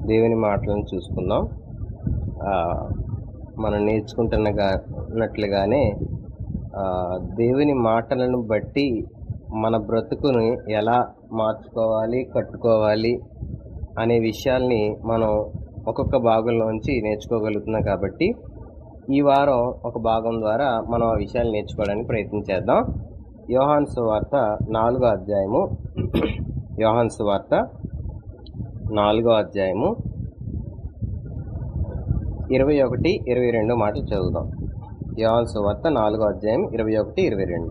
దేవుని మాటలను చూసుకుందాం. ఆ, మనం నేర్చుకుంటున్నట్లుగానే దేవుని మాటలను బట్టి మన బ్రతుకుని ఎలా మార్చుకోవాలి, కట్టుకోవాలి అనే విషయాల్ని మనం ఒక్కొక్క భాగంలోంచి నేర్చుకోగలుగుతున్నాం. కాబట్టి ఈ వారం ఒక భాగం ద్వారా మనం ఆ విషయాలు నేర్చుకోవడానికి ప్రయత్నం చేద్దాం. యోహాను సువార్త 4వ అధ్యాయము, యోహాను సువార్త 4వ అధ్యాయము 21, 22 మాటలు చదువుదాం. యోహాను సువార్త 4వ అధ్యాయం 21, 22.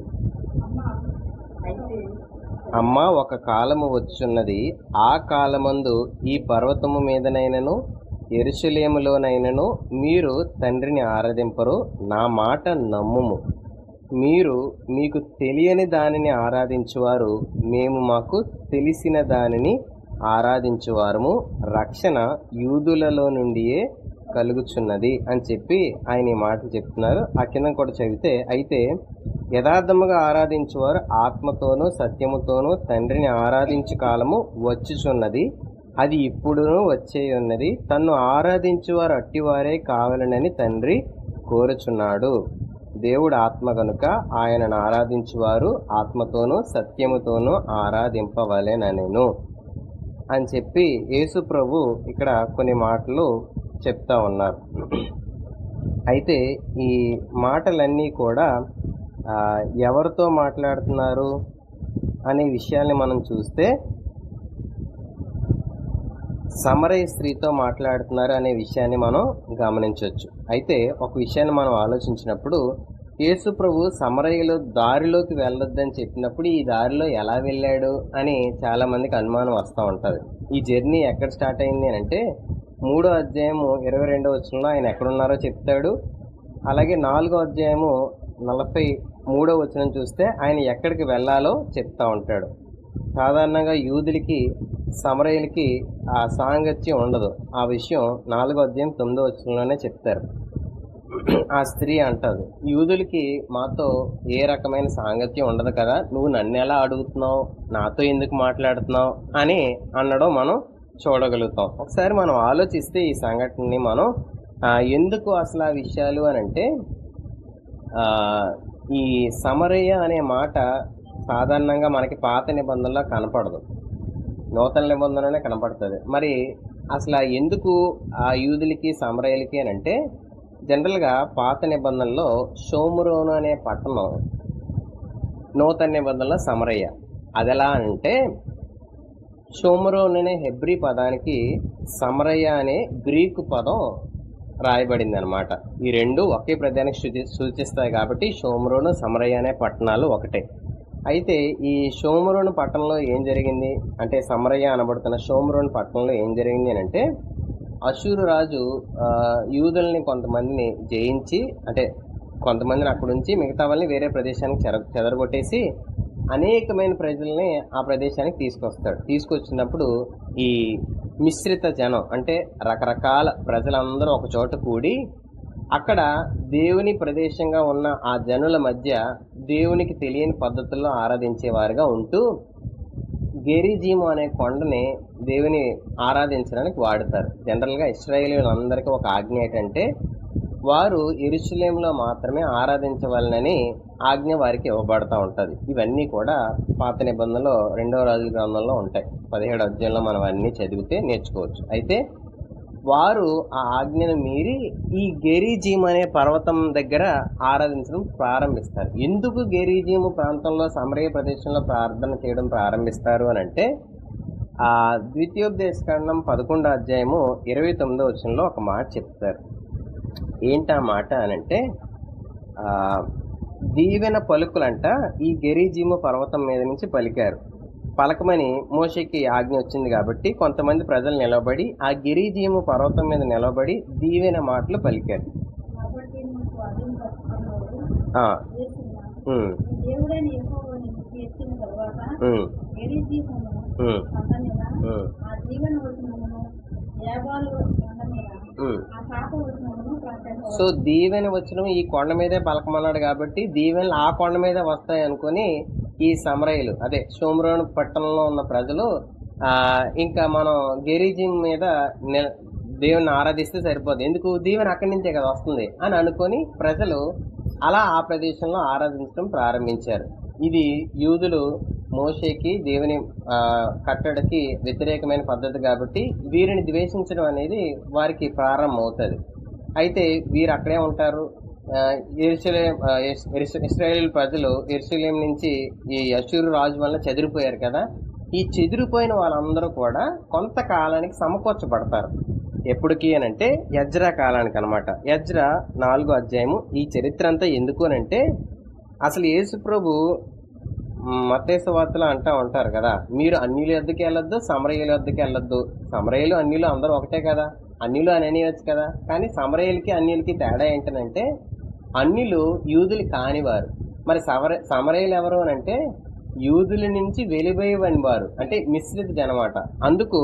అమ్మా, ఒక కాలము వచ్చున్నది, ఆ కాలమందు ఈ పర్వతము మీదనైనను యెరూషలేములోనైనను మీరు తండ్రిని ఆరాధింపరు. నా మాట నమ్ముము. మీరు మీకు తెలియని దానిని ఆరాధించువారు, మేము మాకు తెలిసిన దానిని ఆరాధించువారము. రక్షణ యూదులలో నుండియే కలుగుచున్నది అని చెప్పి ఆయన ఈ మాటలు చెప్తున్నారు. ఆ కింద కూడా చదివితే, అయితే యథార్థముగా ఆరాధించువారు ఆత్మతోనూ సత్యముతోనూ తండ్రిని ఆరాధించు కాలము వచ్చుచున్నది, అది ఇప్పుడును వచ్చే ఉన్నది. తన్ను ఆరాధించువారు అట్టివారే కావాలనని తండ్రి కోరుచున్నాడు. దేవుడు ఆత్మ గనుక ఆయనను ఆరాధించువారు ఆత్మతోనూ సత్యముతోనూ ఆరాధింపవలెననెను అని చెప్పి యేసు ప్రభు ఇక్కడ కొన్ని మాటలు చెప్తా ఉన్నారు. అయితే ఈ మాటలన్నీ కూడా ఎవరితో మాట్లాడుతున్నారు అనే విషయాన్ని మనం చూస్తే సమరయ స్త్రీతో మాట్లాడుతున్నారు అనే విషయాన్ని మనం గమనించవచ్చు. అయితే ఒక విషయాన్ని మనం ఆలోచించినప్పుడు, యేసు ప్రభు సమరయలో దారిలోకి వెళ్ళొద్దని చెప్పినప్పుడు ఈ దారిలో ఎలా వెళ్ళాడు అని చాలా మందికి అనుమానం వస్తూ ఉంటుంది. ఈ జర్నీ ఎక్కడ స్టార్ట్ అయింది అని అంటే 3వ అధ్యాయము 22వ వచనంలో ఆయన ఎక్కడున్నారో చెప్తాడు. అలాగే 4వ అధ్యాయము 43వ వచనం చూస్తే ఆయన ఎక్కడికి వెళ్ళాలో చెప్తా ఉంటాడు. సాధారణంగా యూదులకి సమరయులకి ఆ సాంగత్యం ఉండదు. ఆ విషయం 4వ అధ్యాయం 9వ వచనంలోనే చెప్తారు. ఆ స్త్రీ అంటది, యూదులకి మాతో ఏ రకమైన సాంగత్యం ఉండదు కదా, నువ్వు నన్ను ఎలా అడుగుతున్నావు, నాతో ఎందుకు మాట్లాడుతున్నావు అని అనడం మనం చూడగలుగుతాం. ఒకసారి మనం ఆలోచిస్తే ఈ సంఘటనని మనం ఎందుకు అసలు ఆ విషయాలు అని అంటే, ఈ సమరయ అనే మాట సాధారణంగా మనకి పాత నిబంధనలో కనపడదు, నూతన నిబంధనలోనే కనపడుతుంది. మరి అసలు ఎందుకు ఆ యూదులకి సమరయులకి అని అంటే, జనరల్గా పాత నిబంధనలో షోమ్రోను అనే పట్టణం, నూతన నిబంధనలో సమరయ. అది ఎలా అంటే, షోమ్రోన్ అనే హెబ్రీ పదానికి సమరయ అనే గ్రీకు పదం రాయబడింది అనమాట. ఈ రెండు ఒకే ప్రదేశానికి సూచిస్తాయి కాబట్టి షోమ్రోను సమరయ అనే పట్టణాలు ఒకటే. అయితే ఈ షోమ్రోను పట్టణంలో ఏం జరిగింది అంటే, సమరయ అనబడుతున్న షోమ్రోను పట్టణంలో ఏం జరిగింది అని అంటే, అషూరు రాజు యూదుల్ని కొంతమందిని జయించి, అంటే కొంతమందిని అక్కడ నుంచి మిగతా వాళ్ళని వేరే ప్రదేశానికి చెదరగొట్టేసి అనేకమైన ప్రజల్ని ఆ ప్రదేశానికి తీసుకొచ్చినప్పుడు ఈ మిశ్రిత జనం అంటే రకరకాల ప్రజలందరూ ఒక చోట కూడి అక్కడ దేవుని ప్రదేశంగా ఉన్న ఆ జనుల మధ్య దేవునికి తెలియని పద్ధతుల్లో ఆరాధించేవారుగా ఉంటూ గెరిజీము అనే కొండని దేవుని ఆరాధించడానికి వాడతారు. జనరల్గా ఇశ్రాయేలీయులందరికీ ఒక ఆజ్ఞ ఏంటంటే, వారు యెరూషలేములో మాత్రమే ఆరాధించవాలని ఆజ్ఞ వారికి ఇవ్వబడతా ఉంటుంది. ఇవన్నీ కూడా పాత నిబంధనలో 2వ రాజుల గ్రంథంలో ఉంటాయి. 17వ అధ్యాయంలో మనం అన్నీ చదివితే నేర్చుకోవచ్చు. అయితే వారు ఆ ఆజ్ఞను మీరి ఈ గెరిజీము అనే పర్వతం దగ్గర ఆరాధించడం ప్రారంభిస్తారు. ఎందుకు గెరిజీము ప్రాంతంలో సమరయ ప్రదేశంలో ప్రార్థన చేయడం ప్రారంభిస్తారు అని అంటే, ఆ ద్వితీయోపదేశకాండం 11వ అధ్యాయము 29వ వచనంలో ఒక మాట చెప్తారు. ఏంటా మాట అనంటే, దీవెన పలుకులంట ఈ గెరిజీము పర్వతం మీద నుంచి పలకమని మోషేకి ఆజ్ఞ వచ్చింది. కాబట్టి కొంతమంది ప్రజలు నిలబడి ఆ గిరిజీము పర్వతం మీద నిలబడి దీవెన మాటలు పలికారు. సో దీవెన వచ్చిన ఈ కొండ మీదే పలకమన్నాడు కాబట్టి దీవెనలు ఆ కొండ మీదే వస్తాయి అనుకుని ఈ సమరయులు, అదే షోమ్రోను పట్టణంలో ఉన్న ప్రజలు ఇంకా మనం గెరీజిం మీద దేవుని ఆరాధిస్తే సరిపోదు, ఎందుకు దీవెన అక్కడి నుంచే కదా వస్తుంది అని అనుకొని ప్రజలు అలా ఆ ప్రదేశంలో ఆరాధించడం ప్రారంభించారు. ఇది యూదులు మోషేకి దేవుని కట్టడికి వ్యతిరేకమైన పద్ధతి కాబట్టి వీరిని ద్వేషించడం అనేది వారికి ప్రారంభం అవుతుంది. అయితే వీరు అక్కడే ఉంటారు. ఇశ్రాయేలు ప్రజలు యెరూషలేం నుంచి ఈ అష్షూరు రాజు వల్ల చెదిరిపోయారు కదా. ఈ చెదిరిపోయిన వాళ్ళందరూ కూడా కొంతకాలానికి సమకూర్చబడతారు. ఎప్పటికి అనంటే ఎజ్రా కాలానికి అనమాట. ఎజ్రా 4వ అధ్యాయము. ఈ చరిత్ర అంతా ఎందుకు అనంటే అసలు యేసు ప్రభు మత్తయి సువార్తలో అంటా ఉంటారు కదా, మీరు అన్యుల యొద్దకు వెళ్ళొద్దు, సమరయుల యొద్దకు వెళ్ళొద్దు. సమరయులు అన్యులు అందరూ ఒకటే కదా, అన్యులు అని అనేయచ్చు కదా. కానీ సమరయులకి అన్యులకి తేడా ఏంటనంటే అన్యులు యూదులు కానివారు, మరి సమరయులు ఎవరు అనంటే యూదుల నుంచి వెలివేయని వారు, అంటే మిశ్రిత జనమాట. అందుకు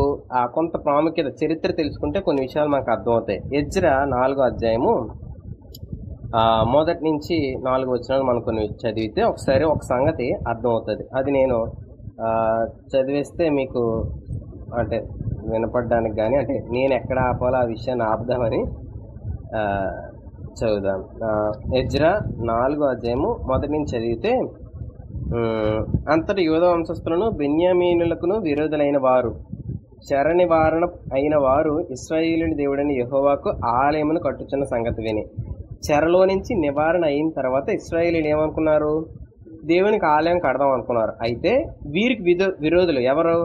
కొంత ప్రాముఖ్యత చరిత్ర తెలుసుకుంటే కొన్ని విషయాలు మనకు అర్థమవుతాయి. ఎజ్రా 4వ అధ్యాయము మొదటి నుంచి 4 వచనాలు మనం కొన్ని చదివితే ఒకసారి ఒక సంగతి అర్థమవుతుంది. అది నేను చదివేస్తే మీకు అంటే వినపడడానికి కానీ, అంటే నేను ఎక్కడ ఆపాలో ఆ విషయాన్ని ఆపుదామని చదువుదాం. ఎజ్రా 4వ అధ్యాయము మొదటి నుంచి చదివితే, అంతటి యూదా వంశస్థులను బెన్యామీనులకును విరోధులైన వారు, చెర నివారణ అయిన వారు ఇశ్రాయేలు దేవుడైన యెహోవాకు ఆలయమును కట్టుచున్న సంగతి విని, చెరలో నుంచి నివారణ అయిన తర్వాత ఇశ్రాయేలీలు ఏమనుకున్నారు, దేవునికి ఆలయం కడదాం అనుకున్నారు. అయితే వీరికి విరోధులు ఎవరు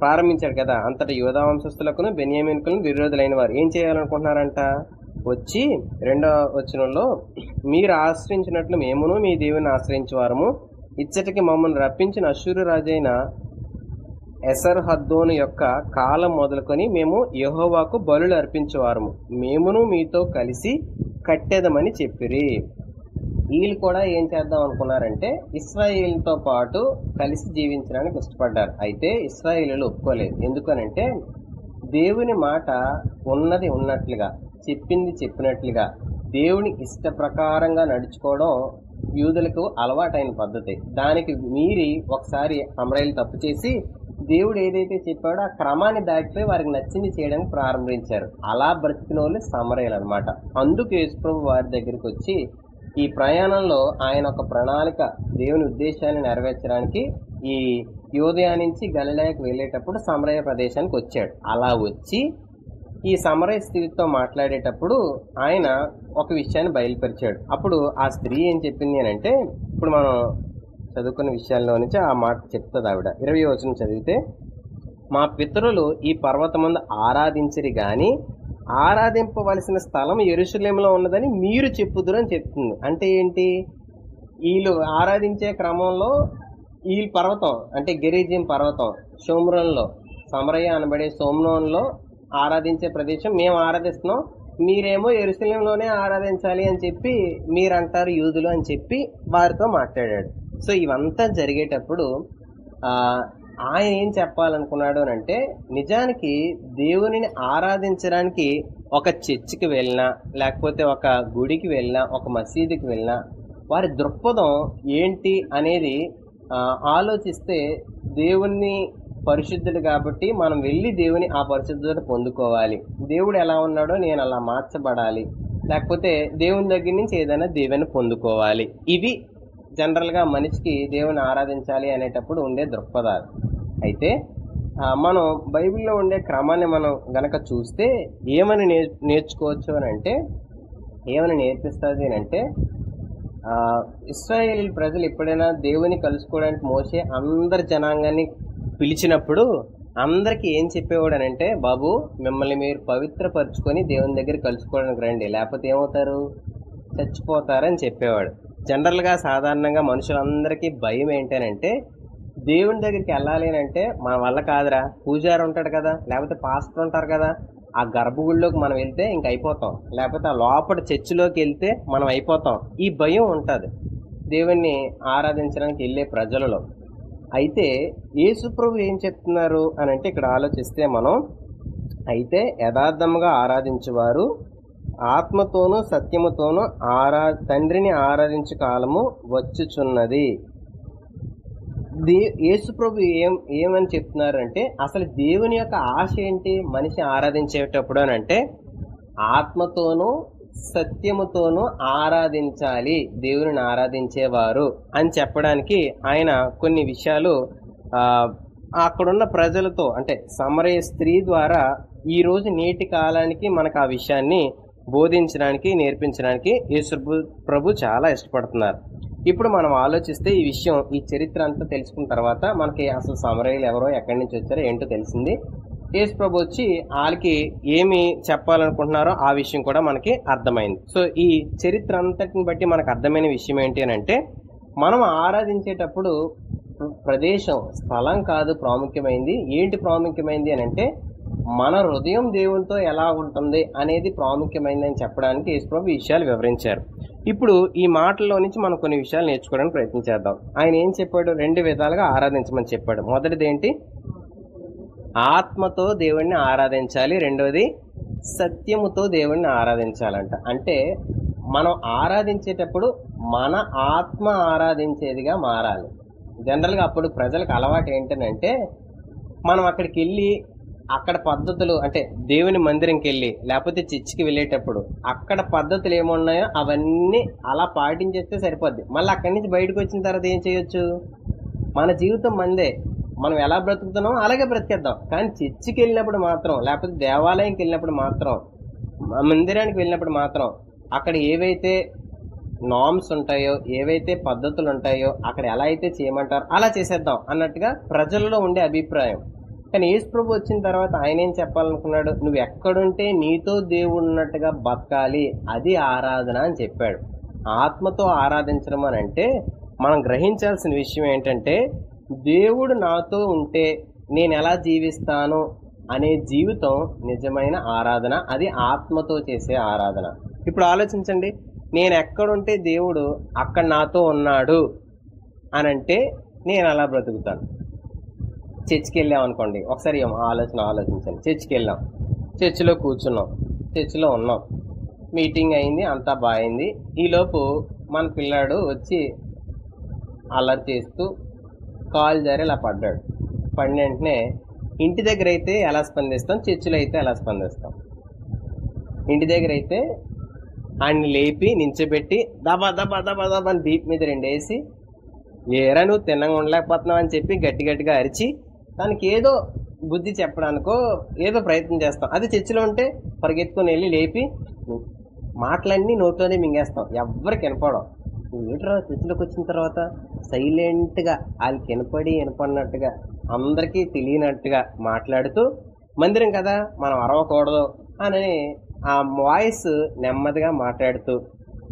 ప్రారంభించారు కదా, అంతటి యూదా వంశస్థులకును బెన్యామీనులకును విరోధులైన వారు ఏం చేయాలనుకుంటున్నారంట, వచ్చి 2వ వచనంలో, మీరు ఆశ్రయించినట్లు మేమును మీ దేవుని ఆశ్రయించేవారము, ఇచ్చటికి మమ్మల్ని రప్పించిన అష్షూరు రాజైన ఎసర్హద్దోను యొక్క కాలం మొదలుకొని మేము యెహోవాకు బలులు అర్పించేవారము, మేమును మీతో కలిసి కట్టేదమని చెప్పిరి. వీళ్ళు కూడా ఏం చేద్దాం అనుకున్నారంటే ఇశ్రాయేలుతో పాటు కలిసి జీవించడానికి ఇష్టపడ్డారు. అయితే ఇశ్రాయేలీలు ఒప్పుకోలేదు. ఎందుకనంటే దేవుని మాట ఉన్నది ఉన్నట్లుగా, చెప్పింది చెప్పినట్లుగా, దేవుని ఇష్ట ప్రకారంగా నడుచుకోవడం యూదులకు అలవాటైన పద్ధతి. దానికి మీరి ఒకసారి సమరయులు తప్పు చేసి దేవుడు ఏదైతే చెప్పాడో ఆ క్రమాన్ని దాటిపోయి వారికి నచ్చింది చేయడానికి ప్రారంభించారు. అలా బ్రతికిన వాళ్ళు సమరయులు అనమాట. అందుకు యేసుప్రభు వారి దగ్గరికి వచ్చి ఈ ప్రయాణంలో ఆయన ఒక ప్రణాళిక, దేవుని ఉద్దేశాన్ని నెరవేర్చడానికి ఈ యూదయ నుంచి గలిలయకు వెళ్ళేటప్పుడు సమరయ ప్రదేశానికి వచ్చాడు. అలా వచ్చి ఈ సమరయ స్త్రీతో మాట్లాడేటప్పుడు ఆయన ఒక విషయాన్ని బయలుపరిచాడు. అప్పుడు ఆ స్త్రీ ఏం చెప్పింది అని అంటే, ఇప్పుడు మనం చదువుకున్న విషయాల్లో నుంచి ఆ మాట చెప్తుంది ఆవిడ. 20వ వచనం చదివితే, మా పితరులు ఈ పర్వతమందు ఆరాధించరి గాని ఆరాధింపవలసిన స్థలం యెరూషలేములో ఉన్నదని మీరు చెప్పుదురు అని చెప్తుంది. అంటే ఏంటి, వీళ్ళు ఆరాధించే క్రమంలో ఈ పర్వతం అంటే గెరీజిం పర్వతం షోమ్రోన్లో, సమరయ అనబడే సోమ్రోన్లో ఆరాధించే ప్రదేశం మేము ఆరాధిస్తున్నాం, మీరేమో యెరూషలేంలోనే ఆరాధించాలి అని చెప్పి మీరంటారు యూదులు అని చెప్పి వారితో మాట్లాడాడు. సో ఇవంతా జరిగేటప్పుడు ఆయన ఏం చెప్పాలనుకున్నాడు అని అంటే, నిజానికి దేవునిని ఆరాధించడానికి ఒక చర్చికి వెళ్ళినా, లేకపోతే ఒక గుడికి వెళ్ళినా, ఒక మసీదుకి వెళ్ళినా వారి దృక్పథం ఏంటి అనేది ఆలోచిస్తే, దేవుణ్ణి పరిశుద్ధుడు కాబట్టి మనం వెళ్ళి దేవుని ఆ పరిశుద్ధత పొందుకోవాలి, దేవుడు ఎలా ఉన్నాడో నేను అలా మార్చబడాలి, లేకపోతే దేవుని దగ్గర నుంచి ఏదైనా దేవుని పొందుకోవాలి. ఇవి జనరల్గా మనిషికి దేవుని ఆరాధించాలి అనేటప్పుడు ఉండే దృక్పథాలు. అయితే మనం బైబిల్లో ఉండే క్రమాన్ని మనం గనక చూస్తే ఏమని నేర్చుకోవచ్చు అని అంటే, ఏమని నేర్పిస్తుంది అంటే, ఇశ్రాయేలు ప్రజలు ఎప్పుడైనా దేవుని కలుసుకోవడానికి మోసే అందరి జనాంగాన్ని పిలిచినప్పుడు అందరికీ ఏం చెప్పేవాడు అని అంటే, బాబు మిమ్మల్ని మీరు పవిత్రపరచుకొని దేవుని దగ్గర కలుసుకోవడానికి రండి, లేకపోతే ఏమవుతారు, చచ్చిపోతారని చెప్పేవాడు. జనరల్గా సాధారణంగా మనుషులందరికీ భయం ఏంటనంటే, దేవుని దగ్గరికి వెళ్ళాలి అంటే మన వల్ల కాదురా, పూజారి ఉంటాడు కదా, లేకపోతే పాస్టర్ ఉంటారు కదా, ఆ గర్భగుడిలోకి మనం వెళ్తే ఇంక అయిపోతాం, లేకపోతే ఆ లోపల చర్చిలోకి వెళ్తే మనం అయిపోతాం, ఈ భయం ఉంటుంది దేవుణ్ణి ఆరాధించడానికి వెళ్ళే ప్రజలలో. అయితే యేసుప్రభు ఏం చెప్తున్నారు అని అంటే, ఇక్కడ ఆలోచిస్తే మనం, అయితే యథార్థముగా ఆరాధించేవారు ఆత్మతోనూ సత్యముతోనూ తండ్రిని ఆరాధించు కాలము వచ్చుచున్నది, యేసు ప్రభు ఏమని చెప్తున్నారంటే, అసలు దేవుని యొక్క ఆశ ఏంటి మనిషి ఆరాధించేటప్పుడు అని అంటే, ఆత్మతోనూ సత్యముతోనూ ఆరాధించాలి దేవుని ఆరాధించేవారు అని చెప్పడానికి ఆయన కొన్ని విషయాలు అక్కడున్న ప్రజలతో, అంటే సమరయ స్త్రీ ద్వారా ఈ రోజు నేటి కాలానికి మనకు ఆ విషయాన్ని బోధించడానికి, నేర్పించడానికి యేసు ప్రభు చాలా ఇష్టపడుతున్నారు. ఇప్పుడు మనం ఆలోచిస్తే ఈ విషయం, ఈ చరిత్ర అంతా తెలుసుకున్న తర్వాత మనకి అసలు సమరయులు ఎవరో, ఎక్కడి నుంచి వచ్చారో ఏంటో తెలిసింది. యేసు ప్రభు వచ్చి వాళ్ళకి ఏమి చెప్పాలనుకుంటున్నారో ఆ విషయం కూడా మనకి అర్థమైంది. సో ఈ చరిత్ర అంతటిని బట్టి మనకు అర్థమైన విషయం ఏంటి అని అంటే, మనం ఆరాధించేటప్పుడు ప్రదేశం, స్థలం కాదు ప్రాముఖ్యమైంది. ఏంటి ప్రాముఖ్యమైంది అని అంటే, మన హృదయం దేవునితో ఎలా ఉంటుంది అనేది ప్రాముఖ్యమైంది అని చెప్పడానికి యేసు ప్రభు ఈ విషయాలు వివరించారు. ఇప్పుడు ఈ మాటల్లో నుంచి మనం కొన్ని విషయాలు నేర్చుకోవడానికి ప్రయత్నం చేద్దాం. ఆయన ఏం చెప్పాడు? 2 విధాలుగా ఆరాధించమని చెప్పాడు. మొదటిది ఏంటి? ఆత్మతో దేవుణ్ణి ఆరాధించాలి. రెండోది సత్యముతో దేవుణ్ణి ఆరాధించాలంట. అంటే మనం ఆరాధించేటప్పుడు మన ఆత్మ ఆరాధించేదిగా మారాలి. జనరల్గా అప్పుడు ప్రజలకు అలవాటు ఏంటంటే, మనం అక్కడికి వెళ్ళి అక్కడ పద్ధతులు, అంటే దేవుని మందిరంకి వెళ్ళి లేకపోతే చర్చికి వెళ్ళేటప్పుడు అక్కడ పద్ధతులు ఏమున్నాయో అవన్నీ అలా పాటించేస్తే సరిపోద్ది. మళ్ళీ అక్కడి నుంచి బయటకు వచ్చిన తర్వాత ఏం చేయొచ్చు? మన జీవితం మందే, మనం ఎలా బ్రతుకుతున్నామో అలాగే బ్రతికేద్దాం. కానీ చర్చికి వెళ్ళినప్పుడు మాత్రం, లేకపోతే దేవాలయంకి వెళ్ళినప్పుడు మాత్రం, మందిరానికి వెళ్ళినప్పుడు మాత్రం అక్కడ ఏవైతే నామ్స్ ఉంటాయో, ఏవైతే పద్ధతులు ఉంటాయో, అక్కడ ఎలా అయితే చేయమంటారో అలా చేసేద్దాం అన్నట్టుగా ప్రజల్లో ఉండే అభిప్రాయం. కానీ యేసు ప్రభు వచ్చిన తర్వాత ఆయన ఏం చెప్పాలనుకున్నాడు? నువ్వు ఎక్కడుంటే నీతో దేవుడు ఉన్నట్టుగా బతకాలి, అది ఆరాధన అని చెప్పాడు. ఆత్మతో ఆరాధించడం అని అంటే మనం గ్రహించాల్సిన విషయం ఏంటంటే, దేవుడు నాతో ఉంటే నేను ఎలా జీవిస్తాను అనే జీవితం నిజమైన ఆరాధన. అది ఆత్మతో చేసే ఆరాధన. ఇప్పుడు ఆలోచించండి, నేను ఎక్కడుంటే దేవుడు అక్కడ నాతో ఉన్నాడు అని అంటే నేను అలా బ్రతుకుతాను. చర్చికి వెళ్ళాం అనుకోండి, ఒకసారి ఆలోచించండి. చర్చికి వెళ్ళాం, చర్చిలో కూర్చున్నాం, చర్చిలో ఉన్నాం, మీటింగ్ అయింది, అంతా బాగుంది. ఈలోపు మన పిల్లాడు వచ్చి అల్లరి చేస్తూ కాలు జారి ఇలా పడ్డాడు. పడిన వెంటనే ఇంటి దగ్గర అయితే ఎలా స్పందిస్తాం, చర్చిలో అయితే ఎలా స్పందిస్తాం? ఇంటి దగ్గర అయితే ఆయన్ని లేపి నించోబెట్టి దబా దబా దబా దబా అని దీప్ మీద 2 వేసి, ఏరా నువ్వు తిన్నంగా ఉండలేకపోతున్నావు అని చెప్పి గట్టి గట్టిగా అరిచి దానికి ఏదో బుద్ధి చెప్పడానికో ఏదో ప్రయత్నం చేస్తాం. అది చర్చిలో ఉంటే పరిగెత్తుకొని వెళ్ళి లేపి మాటలన్నీ నోట్లోనే మింగేస్తాం, ఎవ్వరికి వినపడం. ఏట్రా చర్చిలోకి వచ్చిన తర్వాత సైలెంట్గా వాళ్ళకి వినపడినట్టుగా, అందరికీ తెలియనట్టుగా మాట్లాడుతూ, మందిరం కదా మనం అరవకూడదు అని ఆ వాయిస్ నెమ్మదిగా మాట్లాడుతూ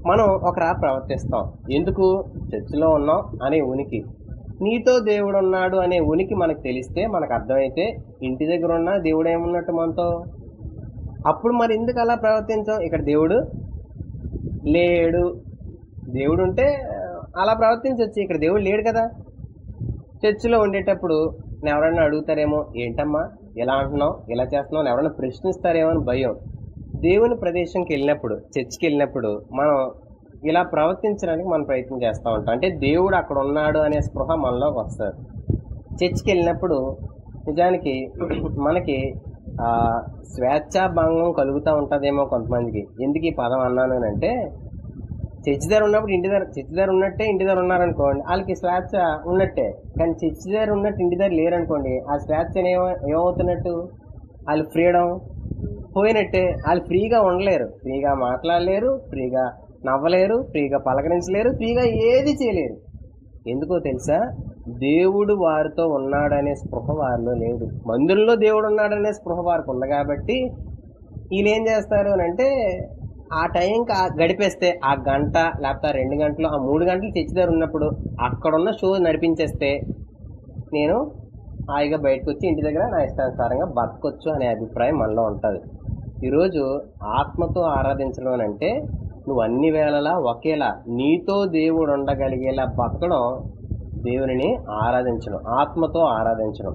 మనం ఒకరా ప్రవర్తిస్తాం. ఎందుకు? చర్చిలో ఉన్నాం అనే ఉనికి, నీతో దేవుడు ఉన్నాడు అనే ఉనికి మనకు తెలిస్తే, మనకు అర్థమైతే ఇంటి దగ్గర ఉన్న దేవుడు ఏమున్నట్టు మనతో. అప్పుడు మరి ఎందుకు అలా ప్రవర్తించాం? ఇక్కడ దేవుడు లేడు. దేవుడు ఉంటే అలా ప్రవర్తించవచ్చు, ఇక్కడ దేవుడు లేడు కదా. చర్చిలో ఉండేటప్పుడు ఎవరైనా అడుగుతారేమో, ఏంటమ్మా ఎలా అంటున్నావు, ఎలా చేస్తున్నావు, ఎవరైనా ప్రశ్నిస్తారేమో అని భయం. దేవుని ప్రదేశంకి వెళ్ళినప్పుడు, చర్చికి వెళ్ళినప్పుడు మనం ఇలా ప్రవర్తించడానికి మనం ప్రయత్నం చేస్తూ ఉంటాం. అంటే దేవుడు అక్కడ ఉన్నాడు అనే స్పృహ మనలోకి వస్తుంది. చర్చికి వెళ్ళినప్పుడు నిజానికి మనకి స్వేచ్ఛాభంగం కలుగుతూ ఉంటుందేమో కొంతమందికి. ఎందుకు ఈ పదం అన్నాను అంటే, చర్చి దగ్గర ఉన్నప్పుడు చర్చి దగ్గర ఉన్నట్టే ఇంటి దగ్గర ఉన్నారనుకోండి, వాళ్ళకి స్వేచ్ఛ ఉన్నట్టే. కానీ చర్చి దగ్గర ఉన్నట్టు ఇంటి దగ్గర లేరనుకోండి, ఆ స్వేచ్ఛ ఏమవుతున్నట్టు? వాళ్ళు ఫ్రీడమ్ పోయినట్టే. వాళ్ళు ఫ్రీగా ఉండలేరు, ఫ్రీగా మాట్లాడలేరు, ఫ్రీగా నవ్వలేరు, ఫ్రీగా పలకరించలేరు, ఫ్రీగా ఏది చేయలేరు. ఎందుకో తెలుసా? దేవుడు వారితో ఉన్నాడనే స్పృహ వారిలో లేదు. మందిరంలో దేవుడు ఉన్నాడనే స్పృహ వారికి ఉంది కాబట్టి వీళ్ళు ఏం చేస్తారు అని అంటే, ఆ టైంకి గడిపేస్తే, ఆ గంట లేకపోతే 2 గంటలు, ఆ 3 గంటలు చర్చి దగ్గర ఉన్నప్పుడు అక్కడున్న షో నడిపించేస్తే నేను హాయిగా బయటకు వచ్చి ఇంటి దగ్గర నా ఇష్టానుసారంగా బతకొచ్చు అనే అభిప్రాయం మనలో ఉంటుంది. ఈరోజు ఆత్మతో ఆరాధించడం అంటే నువ్వు అన్ని వేళలా ఒకేలా నీతో దేవుడు ఉండగలిగేలా బతకడం, దేవుని ఆరాధించడం, ఆత్మతో ఆరాధించడం.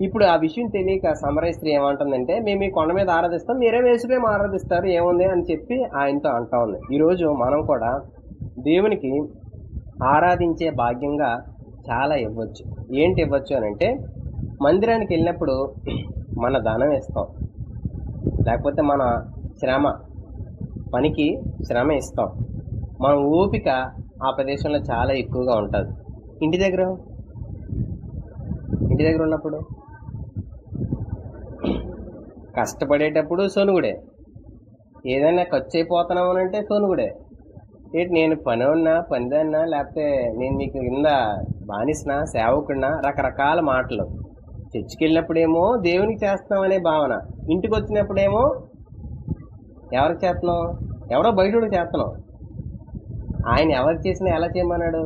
ఇప్పుడు ఆ విషయం తెలియక సమరయ స్త్రీ ఏమంటుందంటే, మేము ఈ కొండ మీద ఆరాధిస్తాం, మీరే వేసుకేమో ఆరాధిస్తారు, ఏముంది అని చెప్పి ఆయనతో అంటా ఉంది. ఈరోజు మనం కూడా దేవునికి ఆరాధించే భాగ్యంగా చాలా ఇవ్వచ్చు. ఏంటి ఇవ్వచ్చు అని అంటే, మందిరానికి వెళ్ళినప్పుడు మన ధనం ఇస్తాం, లేకపోతే మన శ్రమ, పనికి శ్రమ ఇస్తాం. మన ఓపిక ఆ ప్రదేశంలో చాలా ఎక్కువగా ఉంటుంది. ఇంటి దగ్గర ఉన్నప్పుడు కష్టపడేటప్పుడు సొనుగుడే, ఏదైనా ఖర్చు అయిపోతున్నాము అంటే సొనుగుడే. ఏంటి నేను పనిదాన్నా, లేకపోతే నేను మీకు కింద బానిసనా, సేవకుడినా, రకరకాల మాటలు. చర్చికి వెళ్ళినప్పుడేమో దేవునికి చేస్తున్నామనే భావన, ఇంటికి వచ్చినప్పుడేమో ఎవరికి చేస్తున్నాం? ఎవరో బయటోడికి చేస్తున్నాం. ఆయన ఎవరికి చేసినా ఎలా చేయమన్నాడు?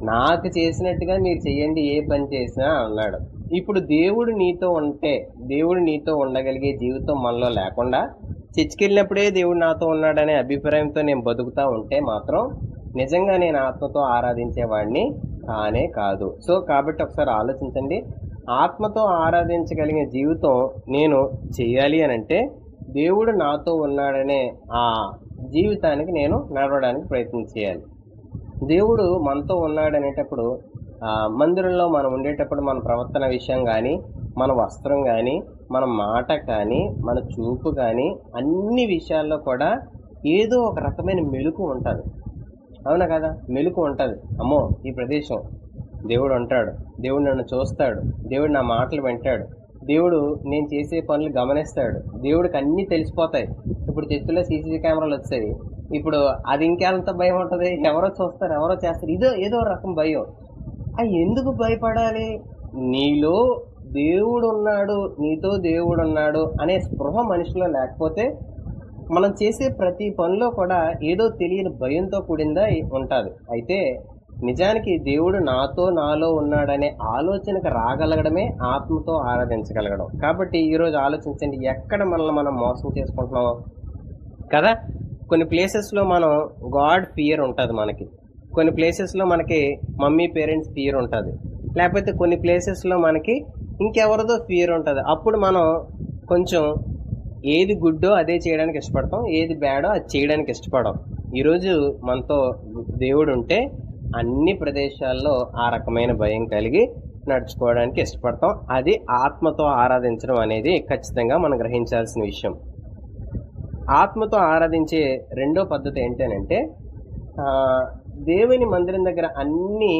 నాకు చేసినట్టుగా మీరు చెయ్యండి ఏ పని చేసినా అన్నాడు. ఇప్పుడు దేవుడు నీతో ఉంటే, దేవుడు నీతో ఉండగలిగే జీవితం మనలో లేకుండా చర్చికి వెళ్ళినప్పుడే దేవుడు నాతో ఉన్నాడనే అభిప్రాయంతో నేను బతుకుతా ఉంటే మాత్రం నిజంగా నేను ఆత్మతో ఆరాధించేవాడిని కానే కాదు. సో కాబట్టి ఒకసారి ఆలోచించండి, ఆత్మతో ఆరాధించగలిగే జీవితం నేను చేయాలి అని అంటే దేవుడు నాతో ఉన్నాడనే ఆ జీవితానికి నేను నడవడానికి ప్రయత్నం చేయాలి. దేవుడు మనతో ఉన్నాడనేటప్పుడు మందిరంలో మనం ఉండేటప్పుడు మన ప్రవర్తన విషయం కానీ, మన వస్త్రం కానీ, మన మాట కానీ, మన చూపు కానీ, అన్ని విషయాల్లో కూడా ఏదో ఒక రకమైన మెలుకు ఉంటుంది. అవునా కదా? మెలుకు ఉంటుంది. అమ్మో ఈ ప్రదేశం దేవుడు ఉంటాడు, దేవుడు నన్ను చూస్తాడు, దేవుడు నా మాటలు వింటాడు, దేవుడు నేను చేసే పనులు గమనిస్తాడు, దేవుడికి అన్నీ తెలిసిపోతాయి. ఇప్పుడు చర్చిలో సీసీటీవీ కెమెరాలు వచ్చాయి. ఇప్పుడు అది ఇంకెంత భయం ఉంటుంది? ఎవరో చూస్తారు, ఎవరో చేస్తారు, ఏదో రకం భయం. ఎందుకు భయపడాలి? నీలో దేవుడు ఉన్నాడు, నీతో దేవుడు ఉన్నాడు అనే స్పృహ మనిషిలో లేకపోతే మనం చేసే ప్రతి పనిలో కూడా ఏదో తెలియని భయంతో కూడిందా ఉంటుంది. అయితే నిజానికి దేవుడు నాలో ఉన్నాడనే ఆలోచనకు రాగలగడమే ఆత్మతో ఆరాధించగలగడం. కాబట్టి ఈరోజు ఆలోచించండి, ఎక్కడ మనల్ని మనం మోసం చేసుకుంటున్నాం కదా. కొన్ని ప్లేసెస్లో మనం గాడ్ ఫియర్ ఉంటుంది మనకి, కొన్ని ప్లేసెస్లో మనకి మమ్మీ పేరెంట్స్ ఫియర్ ఉంటుంది, లేకపోతే కొన్ని ప్లేసెస్లో మనకి ఇంకెవరిదో ఫియర్ ఉంటుంది. అప్పుడు మనం కొంచెం ఏది గుడ్డో అదే చేయడానికి ఇష్టపడతాం, ఏది బ్యాడో అది చేయడానికి ఇష్టపడం. ఈరోజు మనతో దేవుడు ఉంటే అన్ని ప్రదేశాల్లో ఆ రకమైన భయం కలిగి నడుచుకోవడానికి ఇష్టపడతాం. అది ఆత్మతో ఆరాధించడం అనేది ఖచ్చితంగా మనం గ్రహించాల్సిన విషయం. ఆత్మతో ఆరాధించే రెండో పద్ధతి ఏంటంటే, దేవుని మందిరం దగ్గర అన్నీ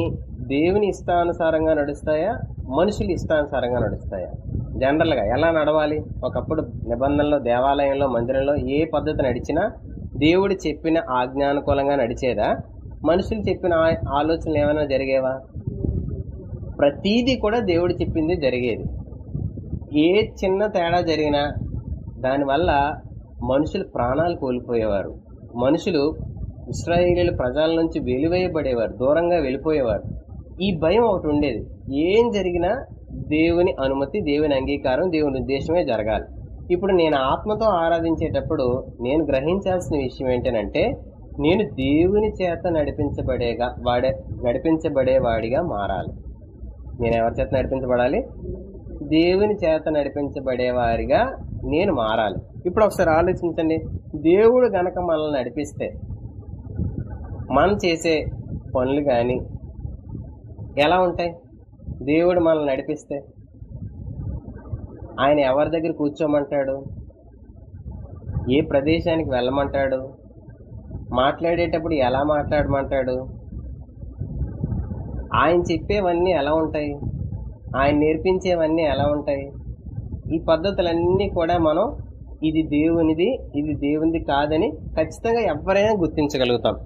దేవుని ఇష్టానుసారంగా నడుస్తాయా, మనుషులు ఇష్టానుసారంగా నడుస్తాయా? జనరల్గా ఎలా నడవాలి? ఒకప్పుడు నిబంధనలో, దేవాలయంలో, మందిరంలో ఏ పద్ధతి నడిచినా దేవుడు చెప్పిన ఆజ్ఞానుకూలంగా నడిచేదా, మనుషులు చెప్పిన ఆలోచనలు ఏమైనా జరిగేవా? ప్రతీది కూడా దేవుడు చెప్పింది జరిగేది. ఏ చిన్న తేడా జరిగినా దానివల్ల మనుషులు ప్రాణాలు కోల్పోయేవారు. మనుషులు ఇశ్రాయేలీయుల ప్రజల నుంచి వెలివేయబడేవారు, దూరంగా వెళ్ళిపోయేవారు. ఈ భయం ఒకటి ఉండేది. ఏం జరిగినా దేవుని అనుమతి, దేవుని అంగీకారం, దేవుని ఉద్దేశమే జరగాలి. ఇప్పుడు నేను ఆత్మతో ఆరాధించేటప్పుడు నేను గ్రహించాల్సిన విషయం ఏంటంటే, నేను దేవుని చేత నడిపించబడేవాడిగా మారాలి. నేను ఎవరి చేత నడిపించబడాలి? దేవుని చేత నడిపించబడేవారిగా నేను మారాలి. ఇప్పుడు ఒకసారి ఆలోచించండి, దేవుడు గనక మనల్ని నడిపిస్తే మనం చేసే పనులు కానీ ఎలా ఉంటాయి? దేవుడు మనల్ని నడిపిస్తే ఆయన ఎవరి దగ్గర కూర్చోమంటాడు, ఏ ప్రదేశానికి వెళ్ళమంటాడు, మాట్లాడేటప్పుడు ఎలా మాట్లాడమంటాడు, ఆయన చెప్పేవన్నీ ఎలా ఉంటాయి, ఆయన నేర్పించేవన్నీ ఎలా ఉంటాయి? ఈ పద్ధతులన్నీ కూడా మనం ఇది దేవునిది, ఇది దేవునిది కాదని ఖచ్చితంగా ఎవరైనా గుర్తించగలుగుతాం.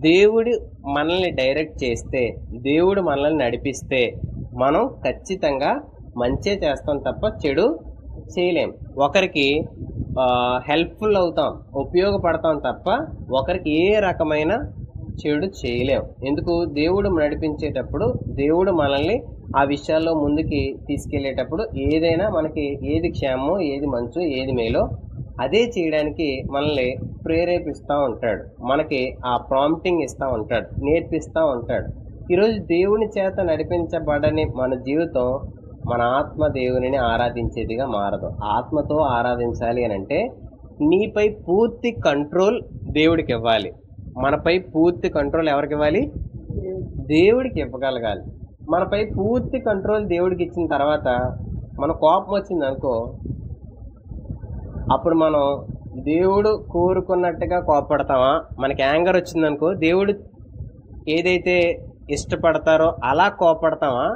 దేవుడు మనల్ని డైరెక్ట్ చేస్తే, దేవుడు మనల్ని నడిపిస్తే మనం ఖచ్చితంగా మంచే చేస్తాం తప్ప చెడు చేయలేం. ఒకరికి హెల్ప్ఫుల్ అవుతాం, ఉపయోగపడతాం తప్ప ఒకరికి ఏ రకమైన చెడు చేయలేం. ఎందుకు? దేవుడు నడిపించేటప్పుడు, దేవుడు మనల్ని ఆ విషయాల్లో ముందుకి తీసుకెళ్లేటప్పుడు ఏదైనా మనకి ఏది క్షేమమో, ఏది మంచో, ఏది మేలో అదే చేయడానికి మనల్ని ప్రేరేపిస్తూ ఉంటాడు, మనకి ఆ ప్రాంప్టింగ్ ఇస్తూ ఉంటాడు, నేర్పిస్తూ ఉంటాడు. ఈరోజు దేవుని చేత నడిపించబడని మన జీవితం మన ఆత్మ దేవునిని ఆరాధించేదిగా మారదు. ఆత్మతో ఆరాధించాలి అని అంటే నీపై పూర్తి కంట్రోల్ దేవుడికి ఇవ్వాలి. మనపై పూర్తి కంట్రోల్ ఎవరికి ఇవ్వాలి? దేవుడికి ఇవ్వగలగాలి. మనపై పూర్తి కంట్రోల్ దేవుడికి ఇచ్చిన తర్వాత మన కోపం వచ్చింది అనుకో, అప్పుడు మనం దేవుడు కోరుకున్నట్టుగా కోపడతామా? మనకి యాంగర్ వచ్చిందనుకో, దేవుడు ఏదైతే ఇష్టపడతారో అలా కోపడతామా?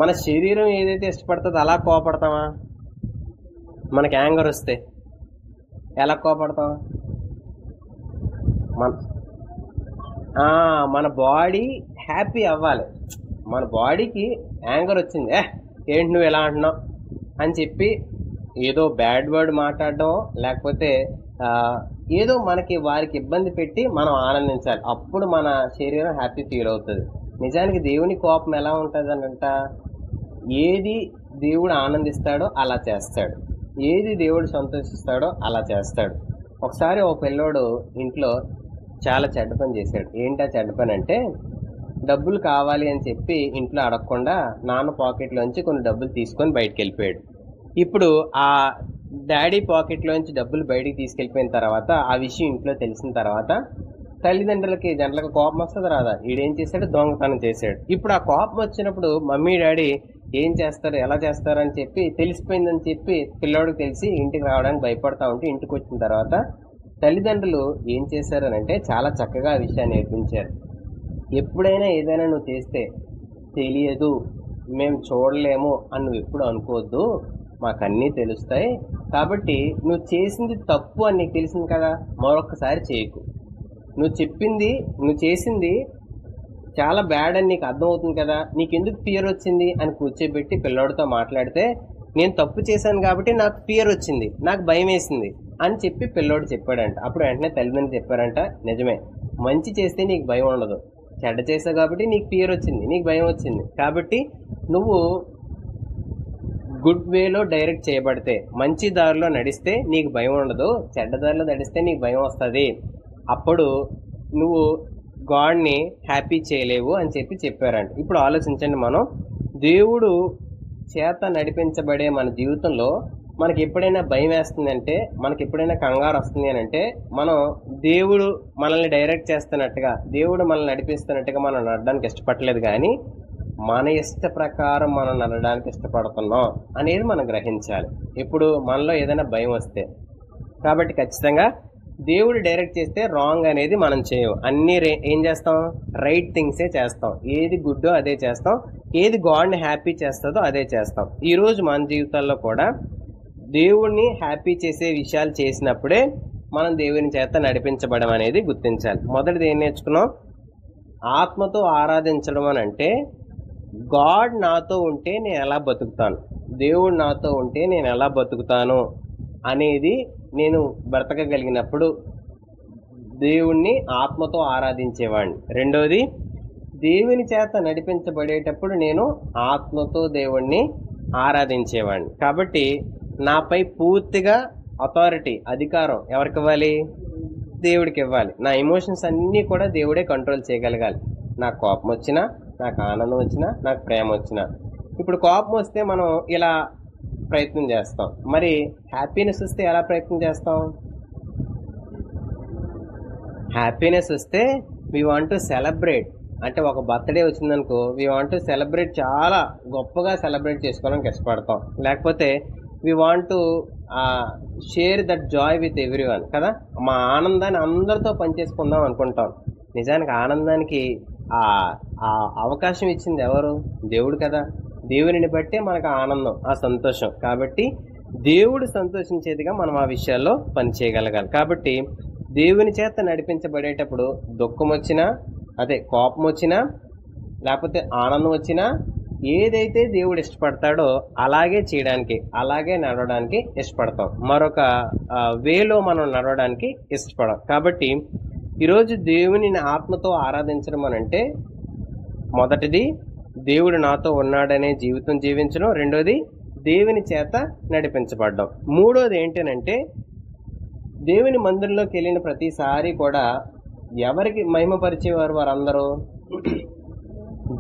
మన శరీరం ఏదైతే ఇష్టపడుతుందో అలా కోపడతామా? మనకి యాంగర్ వస్తే ఎలా కోపడతాం? మన మన బాడీ హ్యాపీ అవ్వాలి. మన బాడీకి యాంగర్ వచ్చింది, ఏంటి నువ్వు ఎలా అంటున్నావు అని చెప్పి ఏదో బ్యాడ్ వర్డ్ మాట్లాడడం, లేకపోతే ఏదో మనకి వారికి ఇబ్బంది పెట్టి మనం ఆనందించాలి. అప్పుడు మన శరీరం హ్యాపీ ఫీల్ అవుతుంది. నిజానికి దేవుని కోపం ఎలా ఉంటుంది అనంట, ఏది దేవుడు ఆనందిస్తాడో అలా చేస్తాడు, ఏది దేవుడు సంతోషిస్తాడో అలా చేస్తాడు. ఒకసారి ఓ పిల్లోడు ఇంట్లో చాలా చెడ్డ పని చేశాడు. ఏంటా చెడ్డ పని అంటే, డబ్బులు కావాలి అని చెప్పి ఇంట్లో అడగకుండా నాన్న పాకెట్లోంచి కొన్ని డబ్బులు తీసుకొని బయటికి వెళ్ళిపోయాడు. ఇప్పుడు ఆ డాడీ పాకెట్లోంచి డబ్బులు బయటికి తీసుకెళ్ళిపోయిన తర్వాత ఆ విషయం ఇంట్లో తెలిసిన తర్వాత తల్లిదండ్రులకి జనరల్గా కోపం వస్తుంది రాదా? ఈడేం చేశాడు? దొంగతనం చేశాడు. ఇప్పుడు ఆ కోపం వచ్చినప్పుడు మమ్మీ డాడీ ఏం చేస్తారు, ఎలా చేస్తారు అని చెప్పి తెలిసిపోయిందని చెప్పి పిల్లోడికి తెలిసి ఇంటికి రావడానికి భయపడతా ఉంటే ఇంటికి వచ్చిన తర్వాత తల్లిదండ్రులు ఏం చేశారనంటే చాలా చక్కగా ఆ విషయాన్ని నేర్పించారు. ఎప్పుడైనా ఏదైనా నువ్వు చేస్తే తెలియదు, మేము చూడలేము అని నువ్వు ఎప్పుడు అనుకోవద్దు, మాకు అన్నీ తెలుస్తాయి. కాబట్టి నువ్వు చేసింది తప్పు అని నీకు తెలిసింది కదా, మరొకసారి చేయకు. నువ్వు చేసింది చాలా బ్యాడ్ అని నీకు అర్థమవుతుంది కదా, నీకెందుకు ఫియర్ వచ్చింది అని కూర్చోబెట్టి పిల్లోడితో మాట్లాడితే, నేను తప్పు చేశాను కాబట్టి నాకు ఫియర్ వచ్చింది, నాకు భయం వేసింది అని చెప్పి పిల్లోడు చెప్పాడంట. అప్పుడు వెంటనే తల్లిదండ్రులు చెప్పారంట, నిజమే, మంచి చేస్తే నీకు భయం ఉండదు, చెడ్డ చేసావు కాబట్టి నీకు ఫియర్ వచ్చింది, నీకు భయం వచ్చింది. కాబట్టి నువ్వు గుడ్ వేలో డైరెక్ట్ చేయబడితే, మంచి దారిలో నడిస్తే నీకు భయం ఉండదు, చెడ్డ దారిలో నడిస్తే నీకు భయం వస్తుంది. అప్పుడు నువ్వు గాడ్ని హ్యాపీ చేయలేవు అని చెప్పి చెప్పారంట. ఇప్పుడు ఆలోచించండి, మనం దేవుడు చేత నడిపించబడే మన జీవితంలో మనకి ఎప్పుడైనా భయం వేస్తుందంటే, మనకి ఎప్పుడైనా కంగారు వస్తుంది అని అంటే, మనం దేవుడు మనల్ని డైరెక్ట్ చేస్తున్నట్టుగా, దేవుడు మనల్ని నడిపిస్తున్నట్టుగా మనం నడడానికి ఇష్టపడలేదు, కానీ మన ఇష్ట ప్రకారం మనం నడడానికి ఇష్టపడుతున్నాం అనేది మనం గ్రహించాలి ఎప్పుడు మనలో ఏదైనా భయం వస్తే. కాబట్టి ఖచ్చితంగా దేవుడు డైరెక్ట్ చేస్తే రాంగ్ అనేది మనం చేయం. అన్నీ ఏం చేస్తాం? రైట్ థింగ్సే చేస్తాం. ఏది గుడ్డో అదే చేస్తాం, ఏది గాడ్ని హ్యాపీ చేస్తుందో అదే చేస్తాం. ఈరోజు మన జీవితాల్లో కూడా దేవుణ్ణి హ్యాపీ చేసే విషయాలు చేసినప్పుడే మనం దేవుని చేత నడిపించబడం అనేది గుర్తించాలి. మొదటిది ఏం నేర్చుకున్నాం? ఆత్మతో ఆరాధించడం అని అంటే, గాడ్ నాతో ఉంటే నేను ఎలా బతుకుతాను, దేవుడు నాతో ఉంటే నేను ఎలా బతుకుతాను అనేది నేను బ్రతకగలిగినప్పుడు దేవుణ్ణి ఆత్మతో ఆరాధించేవాడిని. రెండోది, దేవుని చేత నడిపించబడేటప్పుడు నేను ఆత్మతో దేవుణ్ణి ఆరాధించేవాడిని. కాబట్టి నాపై పూర్తిగా అథారిటీ, అధికారం ఎవరికి ఇవ్వాలి? దేవుడికి ఇవ్వాలి. నా ఎమోషన్స్ అన్నీ కూడా దేవుడే కంట్రోల్ చేయగలగాలి. నాకు కోపం వచ్చినా, నాకు ఆనందం వచ్చినా, నాకు ప్రేమ వచ్చినా. ఇప్పుడు కోపం వస్తే మనం ఇలా ప్రయత్నం చేస్తాం, మరి హ్యాపీనెస్ వస్తే ఎలా ప్రయత్నం చేస్తాం? హ్యాపీనెస్ వస్తే వీ వాంట్ టు సెలబ్రేట్. అంటే ఒక బర్త్డే వచ్చిందనుకో, వీ వాంట్ టు సెలబ్రేట్, చాలా గొప్పగా సెలబ్రేట్ చేసుకోవడానికి ఇష్టపడతాం. లేకపోతే we want to share that Joy with everyone కదా, మా ఆనందాన్ని అందరితో పనిచేసుకుందాం అనుకుంటాం. నిజానికి ఆనందానికి ఆ అవకాశం ఇచ్చింది ఎవరు? దేవుడు కదా. దేవుని బట్టే మనకు ఆనందం, ఆ సంతోషం. కాబట్టి దేవుడు సంతోషించేదిగా మనం ఆ విషయాల్లో పని చేయగలగాలి. కాబట్టి దేవుని చేత నడిపించబడేటప్పుడు దుఃఖం వచ్చినా, అదే కోపం వచ్చినా, లేకపోతే ఆనందం వచ్చినా, ఏదైతే దేవుడు ఇష్టపడతాడో అలాగే చేయడానికి, అలాగే నడవడానికి ఇష్టపడతాం. మరొక వేలో మనం నడవడానికి ఇష్టపడం. కాబట్టి ఈరోజు దేవుని ఆత్మతో ఆరాధించడం అని అంటే, మొదటిది దేవుడు నాతో ఉన్నాడనే జీవితం జీవించడం, రెండోది దేవుని చేత నడిపించబడ్డం, మూడోది ఏంటనంటే దేవుని మందిరంలోకి వెళ్ళిన ప్రతిసారి కూడా ఎవరికి మహిమపరిచేవారు? వారందరూ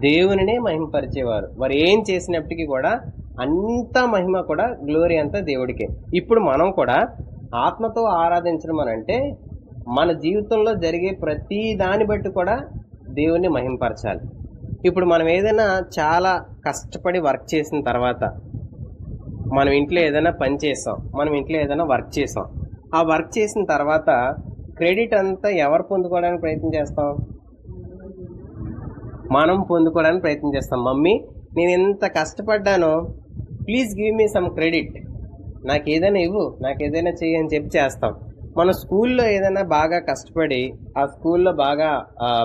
దేవునినే మహిమపరిచేవారు. వారు ఏం చేసినప్పటికీ కూడా అంతా మహిమ కూడా, గ్లోరీ అంతా దేవుడికే. ఇప్పుడు మనం కూడా ఆత్మతో ఆరాధించడం అని అంటే, మన జీవితంలో జరిగే ప్రతి దాన్ని బట్టి కూడా దేవుణ్ణి మహింపరచాలి. ఇప్పుడు మనం ఏదైనా చాలా కష్టపడి వర్క్ చేసిన తర్వాత, మనం ఇంట్లో ఏదైనా పని చేసాం, మనం ఇంట్లో ఏదైనా వర్క్ చేసాం, ఆ వర్క్ చేసిన తర్వాత క్రెడిట్ అంతా ఎవరు పొందుకోవడానికి ప్రయత్నం చేస్తాం? మనం పొందుకోవడానికి ప్రయత్నం చేస్తాం. మమ్మీ, నేను ఎంత కష్టపడ్డానో, please give me some credit, నాకు ఏదైనా ఇవ్వు, నాకు ఏదైనా చెయ్యి అని చెప్పి చేస్తాం. మన స్కూల్లో ఏదైనా బాగా కష్టపడి ఆ స్కూల్లో బాగా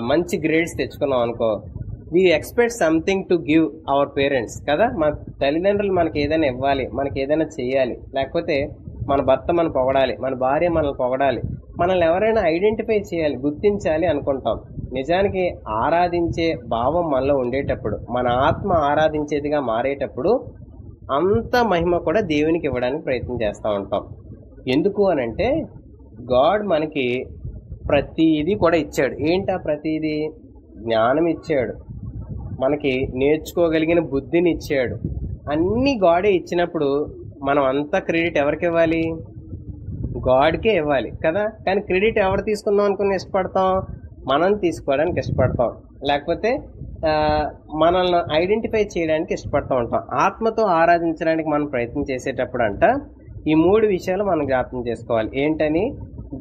మంచి గ్రేడ్స్ తెచ్చుకున్నాం అనుకో, we expect something to give our parents కదా. మన తల్లిదండ్రులు మనకి ఏదైనా ఇవ్వాలి, మనకి ఏదైనా చేయాలి, లేకపోతే మన భర్త మనం పొగడాలి, మన భార్య మనల్ని పొగడాలి, మనల్ని ఎవరైనా ఐడెంటిఫై చేయాలి, గుర్తించాలి అనుకుంటాం. నిజానికి ఆరాధించే భావం మనలో ఉండేటప్పుడు, మన ఆత్మ ఆరాధించేదిగా మారేటప్పుడు అంత మహిమ కూడా దేవునికి ఇవ్వడానికి ప్రయత్నం చేస్తూ ఉంటాం. ఎందుకు అనంటే గాడ్ మనకి ప్రతిదీ కూడా ఇచ్చాడు. ఏంటా ప్రతిదీ? జ్ఞానం ఇచ్చాడు, మనకి నేర్చుకోగలిగిన బుద్ధిని ఇచ్చాడు. అన్నీ గాడే ఇచ్చినప్పుడు మనం అంతా క్రెడిట్ ఎవరికి ఇవ్వాలి? గాడ్కే ఇవ్వాలి కదా. కానీ క్రెడిట్ ఎవరు తీసుకుందాం అనుకుని ఇష్టపడతాం? మనం తీసుకోవడానికి ఇష్టపడతాం, లేకపోతే మనల్ని ఐడెంటిఫై చేయడానికి ఇష్టపడుతూ ఉంటాం. ఆత్మతో ఆరాధించడానికి మనం ప్రయత్నం చేసేటప్పుడు అంట ఈ 3 విషయాలు మనం జ్ఞాపకం చేసుకోవాలి. ఏంటని?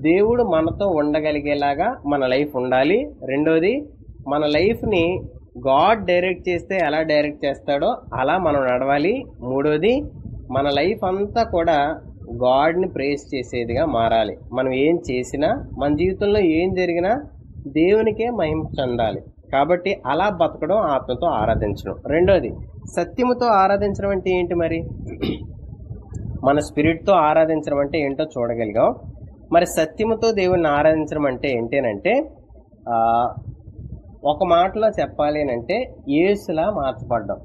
దేవుడు మనతో ఉండగలిగేలాగా మన లైఫ్ ఉండాలి. రెండోది, మన లైఫ్ని గాడ్ డైరెక్ట్ చేస్తే ఎలా డైరెక్ట్ చేస్తాడో అలా మనం నడవాలి. మూడోది, మన లైఫ్ అంతా కూడా గాడ్ని ప్రేస్ చేసేదిగా మారాలి. మనం ఏం చేసినా, మన జీవితంలో ఏం జరిగినా దేవునికే మహిమ చెందాలి. కాబట్టి అలా బతకడం, ఆత్మతో ఆరాధించడం. రెండోది, సత్యముతో ఆరాధించడం అంటే ఏంటి? మరి మన స్పిరిట్తో ఆరాధించడం అంటే ఏంటో చూడగలిగాం. మరి సత్యముతో దేవుణ్ణి ఆరాధించడం అంటే ఏంటంటే, ఒక మాటలో చెప్పాలి అంటే యేసులా మార్చబడ్డం.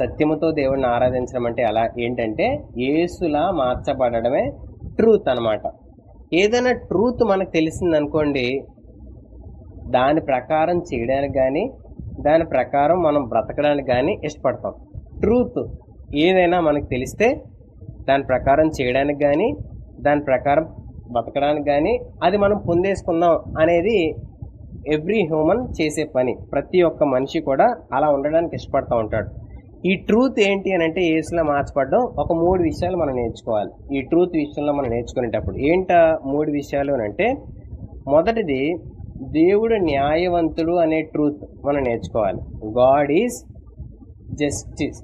సత్యముతో దేవుణ్ణి ఆరాధించడం అంటే అలా ఏంటంటే యేసులా మార్చబడడమే ట్రూత్ అన్నమాట. ఏదైనా ట్రూత్ మనకు తెలిసిందనుకోండి, దాని ప్రకారం చేయడానికి కానీ, దాని ప్రకారం మనం బ్రతకడానికి కానీ ఇష్టపడతాం. ట్రూత్ ఏదైనా మనకు తెలిస్తే దాని ప్రకారం చేయడానికి కానీ, దాని ప్రకారం బతకడానికి కానీ, అది మనం పొందేసుకుందాం అనేది ఎవ్రీ హ్యూమన్ చేసే పని. ప్రతి ఒక్క మనిషి కూడా అలా ఉండడానికి ఇష్టపడుతూ ఉంటాడు. ఈ ట్రూత్ ఏంటి అని అంటే యేసులా మార్చబడ్డం. ఒక 3 విషయాలు మనం నేర్చుకోవాలి. ఈ ట్రూత్ విషయంలో మనం నేర్చుకునేటప్పుడు ఏంటా 3 విషయాలు అని అంటే, మొదటిది, దేవుడు న్యాయవంతుడు అనే ట్రూత్ మనం నేర్చుకోవాలి. God is justice.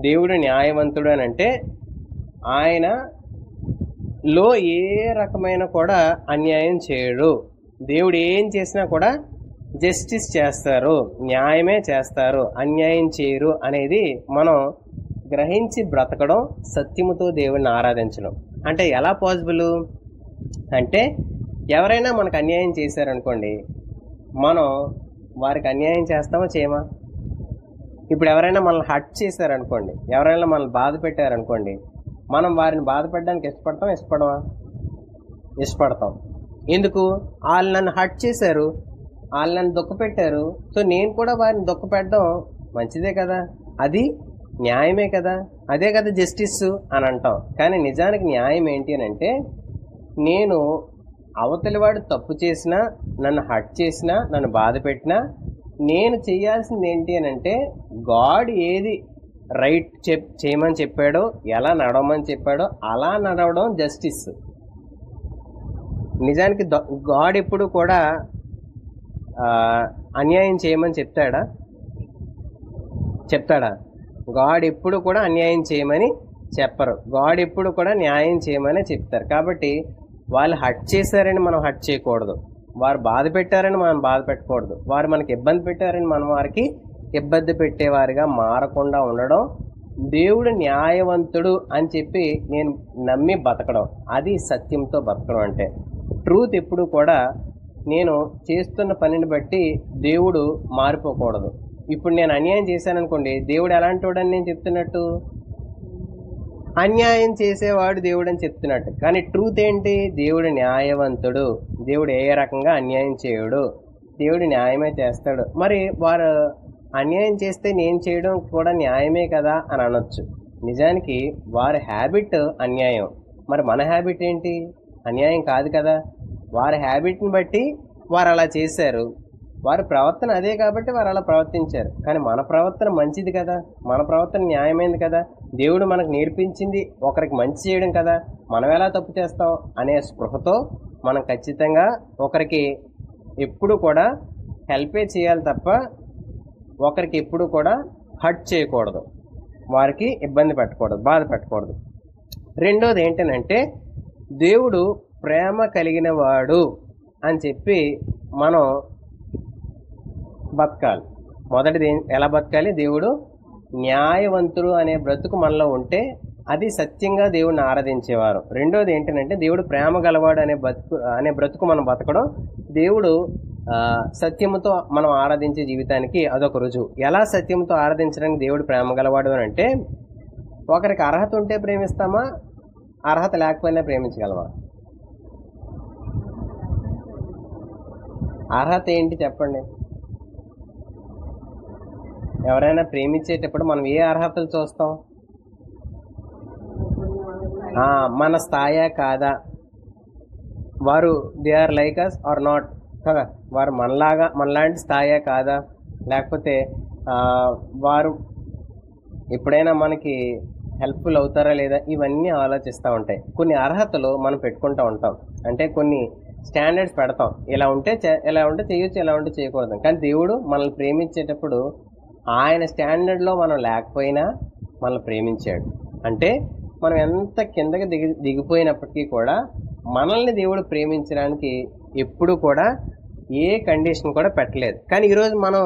దేవుడు న్యాయవంతుడు అని అంటే ఆయనలో ఏ రకమైన కూడా అన్యాయం చేయడు. దేవుడు ఏం చేసినా కూడా జస్టిస్ చేస్తారు, న్యాయమే చేస్తారు, అన్యాయం చేయరు అనేది మనం గ్రహించి బ్రతకడం సత్యముతో దేవుడిని ఆరాధించడం. అంటే ఎలా పాసిబుల్ అంటే, ఎవరైనా మనకు అన్యాయం చేశారనుకోండి, మనం వారికి అన్యాయం చేస్తామా చేయమా? ఇప్పుడు ఎవరైనా మనల్ని హర్ట్ చేశారనుకోండి, ఎవరైనా మనల్ని బాధ పెట్టారనుకోండి, మనం వారిని బాధ పెట్టడానికి ఇష్టపడమా? ఇష్టపడతాం. ఎందుకు? వాళ్ళు నన్ను హర్ట్ చేశారు, వాళ్ళు నన్ను దుఃఖపెట్టారు, సో నేను కూడా వారిని దుఃఖపెట్టడం మంచిదే కదా, అది న్యాయమే కదా, అదే కదా జస్టిస్ అని అంటాం. కానీ నిజానికి న్యాయం ఏంటి అని అంటే, నేను అవతలివాడు తప్పు చేసినా, నన్ను హర్ట్ చేసినా, నన్ను బాధ పెట్టినా, నేను చేయాల్సింది ఏంటి అని అంటే, గాడ్ ఏది రైట్ చేయమని చెప్పాడో, ఎలా నడవమని చెప్పాడో అలా నడవడం జస్టిస్. నిజానికి గాడ్ ఎప్పుడు కూడా అన్యాయం చేయమని చెప్తాడా? గాడ్ ఎప్పుడు కూడా అన్యాయం చేయమని చెప్పరు. గాడ్ ఎప్పుడు కూడా న్యాయం చేయమని చెప్తారు. కాబట్టి వాళ్ళు హర్ట్ చేశారని మనం హర్ట్ చేయకూడదు, వారు బాధ పెట్టారని మనం బాధ పెట్టకూడదు, వారు మనకి ఇబ్బంది పెట్టారని మనం వారికి ఇబ్బంది పెట్టేవారిగా మారకుండా ఉండడం, దేవుడు న్యాయవంతుడు అని చెప్పి నేను నమ్మి బతకడం, అది సత్యంతో బతకడం. అంటే ట్రూత్ ఎప్పుడు కూడా నేను చేస్తున్న పనిని బట్టి దేవుడు మారిపోకూడదు. ఇప్పుడు నేను అన్యాయం చేశాను అనుకోండి, దేవుడు ఎలాంటి వాడని నేను చెప్తున్నట్టు? అన్యాయం చేసేవాడు దేవుడు అని చెప్తున్నట్టు. కానీ ట్రూత్ ఏంటి? దేవుడు న్యాయవంతుడు, దేవుడు ఏ రకంగా అన్యాయం చేయడు, దేవుడు న్యాయమే చేస్తాడు. మరి వారు అన్యాయం చేస్తే నేను చేయడం కూడా న్యాయమే కదా అని అనొచ్చు. నిజానికి వారి హ్యాబిట్ అన్యాయం, మరి మన హ్యాబిట్ ఏంటి? అన్యాయం కాదు కదా. వారి హ్యాబిట్ని బట్టి వారు అలా చేశారు, వారి ప్రవర్తన అదే కాబట్టి వారు అలా ప్రవర్తించారు. కానీ మన ప్రవర్తన మంచిది కదా, మన ప్రవర్తన న్యాయమైంది కదా, దేవుడు మనకు నేర్పించింది ఒకరికి మంచి చేయడం కదా, మనం ఎలా తప్పు చేస్తాం అనే స్పృహతో మనం ఖచ్చితంగా ఒకరికి ఎప్పుడు కూడా హెల్పే చేయాలి తప్ప ఒకరికి ఎప్పుడు కూడా హర్ట్ చేయకూడదు, వారికి ఇబ్బంది పెట్టకూడదు, బాధ పెట్టకూడదు. రెండోది ఏంటనంటే దేవుడు ప్రేమ కలిగిన వాడు అని చెప్పి మనం బతకాలి. మొదటిది ఎలా బతకాలి? దేవుడు న్యాయవంతుడు అనే బ్రతుకు మనలో ఉంటే అది సత్యంగా దేవుడిని ఆరాధించేవారు. రెండోది ఏంటంటే దేవుడు ప్రేమ గలవాడు అనే బ్రతుకు మనం బతకడం దేవుడు సత్యముతో మనం ఆరాధించే జీవితానికి అదొక రుజువు. ఎలా సత్యంతో ఆరాధించడానికి దేవుడు ప్రేమ గలవాడు అని అంటే, ఒకరికి అర్హత ఉంటే ప్రేమిస్తామా, అర్హత లేకపోయినా ప్రేమించగలమా? అర్హత ఏంటి చెప్పండి? ఎవరైనా ప్రేమించేటప్పుడు మనం ఏ అర్హతలు చూస్తాం? మన స్థాయా కాదా, వారు they are like us are not కదా, వారు మనలాంటి స్థాయా కాదా, లేకపోతే వారు ఎప్పుడైనా మనకి హెల్ప్ఫుల్ అవుతారా లేదా, ఇవన్నీ ఆలోచిస్తూ ఉంటాయి. కొన్ని అర్హతలు మనం పెట్టుకుంటూ ఉంటాం, అంటే కొన్ని స్టాండర్డ్స్ పెడతాం. ఇలా ఉంటే చేయొచ్చు, ఇలా ఉంటే చేయకూడదు. కానీ దేవుడు మనల్ని ప్రేమించేటప్పుడు ఆయన స్టాండర్డ్లో మనం లేకపోయినా మనల్ని ప్రేమించాడు. అంటే మనం ఎంత కిందకి దిగిపోయినప్పటికీ కూడా మనల్ని దేవుడు ప్రేమించడానికి ఎప్పుడు కూడా ఏ కండిషన్ కూడా పెట్టలేదు. కానీ ఈరోజు మనం